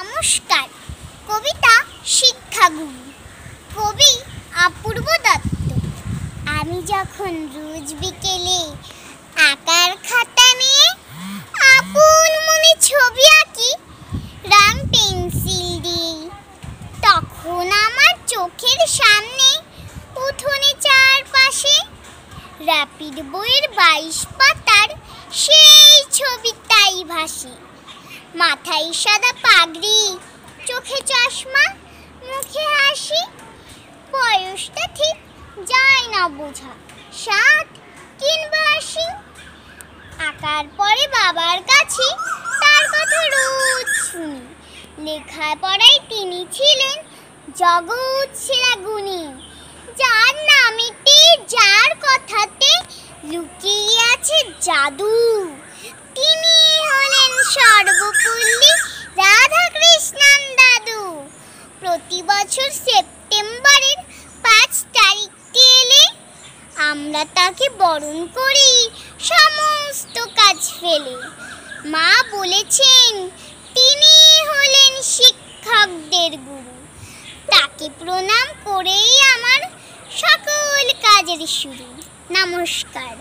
নমস্কার। কবিতা শিক্ষাগুরু, কবি অপূর্ব দত্ত। আমি যখন রোজ বিকেলে আঁকার খাতা নিয়ে আপন মনে ছবি আঁকি রং পেন্সিল দিয়ে, তখন আমার চোখের সামনে উঠোনে চারপাশে র্যাপিড বইয়ের 22 পাতার সেই ছবিটাই ভাসে। মাথায় সাদা পাগড়ি, চোখে চশমা, মুখে হাসি, বয়সটা ঠিক যায় না বোঝা, 60 কিংবা 80। আঁকার পরে বাবার কাছে তার কথা রোজ শুনি, লেখায় পড়ায় তিনি ছিলেন জগৎ সেরা গুণী। যার নামেতে, যার কথাতে লুকিয়ে আছে জাদু, তিনি হলেন সর্বপল্লী রাধাকৃষ্ণন দাদু। প্রতি বছর সেপ্টেম্বরের 5 তারিখটি এলে আমরা তাকে বরণ করি সমস্ত কাজ ফেলে। মা বলেছেন তিনি হলেন শিক্ষকদের গুরু, তাকে প্রণাম করেই আমার সকল কাজের শুরু। নমস্কার।